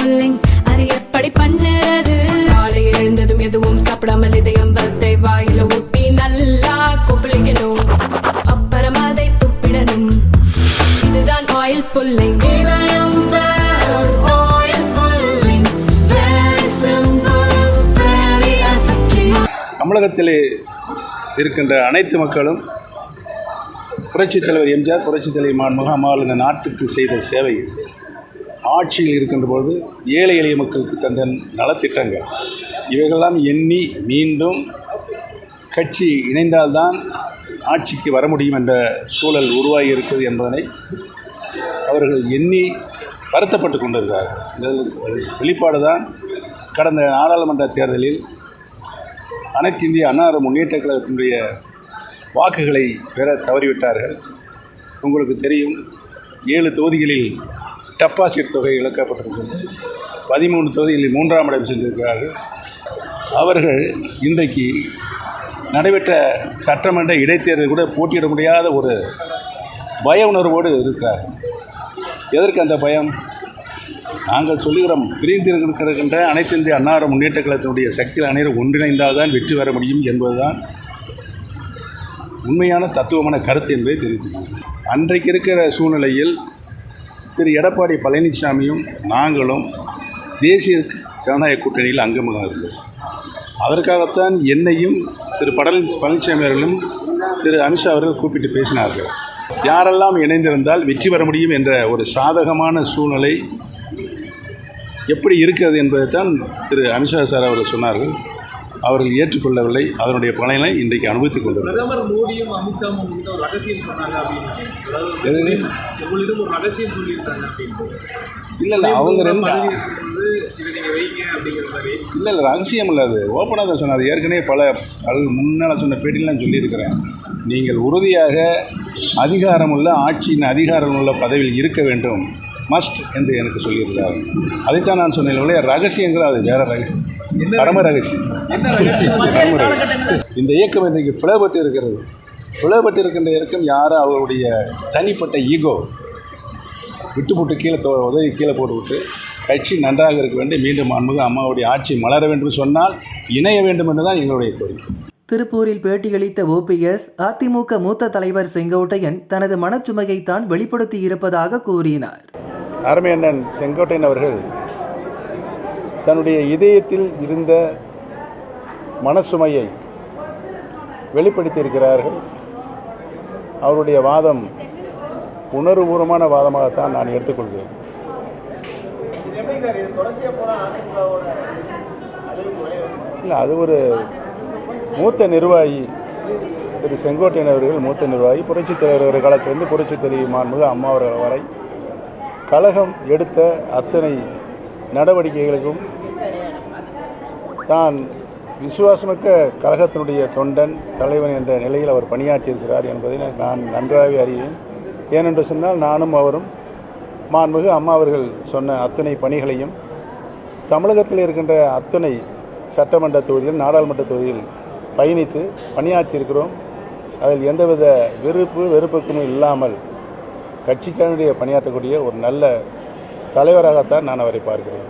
Pulling அது எப்படி பண்ணுறது? காலையில் எழுந்ததும் எதுவும் சாப்பிடாமல் இதயம் வளத்தை வாயில ஊத்தி நல்லா கொப்பளிக்கணும், அப்புறம் அதை துப்பிடணும். இதுதான் ஆயில் புல்லிங். தமிழகத்திலே இருக்கின்ற அனைத்து மக்களும் புரட்சித் தலைவர் எம்ஜிஆர், புரட்சித் தலைவர் மாண்புமிகு அம்மாள் இந்த நாட்டுக்கு செய்த சேவை, ஆட்சியில் இருக்கின்ற பொழுது ஏழை எளிய மக்களுக்கு தந்த நலத்திட்டங்கள், இவைகளெல்லாம் எண்ணி மீண்டும் கட்சி இணைந்தால்தான் ஆட்சிக்கு வர முடியும் என்ற சூழல் உருவாகி இருக்குது என்பதனை அவர்கள் எண்ணி வருத்தப்பட்டு கொண்டிருக்கிறார்கள். இதன் வெளிப்பாடு தான் கடந்த நாடாளுமன்ற தேர்தலில் அனைத்து இந்திய அண்ணா முன்னேற்ற கழகத்தினுடைய வாக்குகளை பெற தவறிவிட்டார்கள். உங்களுக்கு தெரியும், 7 தொகுதிகளில் டெபாசிட் தொகை இழக்கப்பட்டிருக்கிறது. 13 தொகுதிகளில் 3ஆம் இடம் சென்றிருக்கிறார்கள். அவர்கள் இன்றைக்கு நடைபெற்ற சட்டமன்ற இடைத்தேர்தல் கூட போட்டியிட முடியாத ஒரு பய உணர்வோடு இருக்கிறார்கள். எதற்கு அந்த பயம்? நாங்கள் சொல்லுகிறோம், பிரிந்து கிடக்கின்ற அனைத்து இந்திய அண்ணா முன்னேற்ற கழகத்தினுடைய சக்தியில் அனைவரும் ஒன்றிணைந்தால் தான் வெற்றி பெற முடியும் என்பதுதான் உண்மையான தத்துவமான கருத்து என்பதை தெரிவித்துள்ளோம். அன்றைக்கு இருக்கிற சூழ்நிலையில் திரு எடப்பாடி பழனிசாமியும் நாங்களும் தேசிய ஜனநாயக கூட்டணியில் அங்கமாக இருந்தோம். அதற்காகத்தான் என்னையும் திரு பழனிசாமி அவர்களும் திரு அமித்ஷா அவர்கள் கூப்பிட்டு பேசினார்கள். யாரெல்லாம் இணைந்திருந்தால் வெற்றி பெற முடியும் என்ற ஒரு சாதகமான சூழ்நிலை எப்படி இருக்கிறது என்பதைத்தான் திரு அமித்ஷா சார் அவர்கள் சொன்னார்கள். அவர்கள் ஏற்றுக்கொள்ளவில்லை. அதனுடைய பலனை இன்றைக்கு அனுபவித்துக் கொண்டிருக்கிறார். பிரதமர் மோடியும் அமித்ஷாவும் ஒரு ரகசியம் சொன்னாங்க அப்படின்னு, உங்களிடம் ஒரு ரகசியம் சொல்லியிருக்காங்க அப்படின்னு. இல்லை அவங்க ரெண்டு இதை நீங்கள் வைங்க அப்படிங்கிற மாதிரி. இல்லை ரகசியம் இல்லை, அது ஓப்பனாக தான் சொன்னார். ஏற்கனவே பல முன்னால் சொன்ன பேட்டிலாம் சொல்லியிருக்கிறேன். நீங்கள் உறுதியாக அதிகாரமுள்ள ஆட்சியின் அதிகாரமுள்ள பதவியில் இருக்க வேண்டும், மஸ்ட் என்று எனக்கு சொல்லியிருக்கிறார். அதைத்தான் நான் சொன்னேன். ரகசியங்கள் அது வேறு ரகசியம், பரம ரகசியம். இந்த இயக்கம் இன்றைக்கு பிளவுபட்டு இருக்கிறது. பிளவுபட்டு இருக்கின்ற இயக்கம் யாரும் அவருடைய தனிப்பட்ட ஈகோ விட்டுப்பட்டு உதவி கீழே போட்டுவிட்டு கட்சி நன்றாக இருக்க வேண்டும், மீண்டும் மாண்புமிகு அம்மாவுடைய ஆட்சி மலர வேண்டும் சொன்னால் இணைய வேண்டும் என்று தான் எங்களுடைய கோரிக்கை. திருப்பூரில் பேட்டியளித்த OPS, அதிமுக மூத்த தலைவர் செங்கோட்டையன் தனது மனச்சுமையைத்தான் வெளிப்படுத்தி இருப்பதாக கூறினார். அருமையண்ணன் செங்கோட்டையன் அவர்கள் தன்னுடைய இதயத்தில் இருந்த மனசுமையை வெளிப்படுத்தியிருக்கிறார்கள். அவருடைய வாதம் உணர்வுபூர்வமான வாதமாகத்தான் நான் எடுத்துக்கொள்கிறேன். இல்லை, அது ஒரு மூத்த நிர்வாகி திரு செங்கோட்டையன் அவர்கள் மூத்த நிர்வாகி. புரட்சித் தலைவர் காலத்திலிருந்து புரட்சித் தலைவி மாண்புமிகு அம்மா அவர்கள் வரை கழகம் எடுத்த அத்தனை நடவடிக்கைகளுக்கும் தான் விசுவாசமிக்க கழகத்தினுடைய தொண்டன் தலைவன் என்ற நிலையில் அவர் பணியாற்றியிருக்கிறார் என்பதை நான் நன்றாகவே அறிவேன். ஏனென்று சொன்னால் நானும் அவரும் மாண்புமிகு அம்மா அவர்கள் சொன்ன அத்தனை பணிகளையும் தமிழகத்தில் இருக்கின்ற அத்தனை சட்டமன்ற தொகுதியில் நாடாளுமன்ற தொகுதியில் பயணித்து பணியாற்றியிருக்கிறோம். அதில் எந்தவித வெறுப்புக்கும் இல்லாமல் கட்சிக்காரனுடைய பணியாற்றக்கூடிய ஒரு நல்ல தலைவராகத்தான் நான் அவரை பார்க்கிறேன்.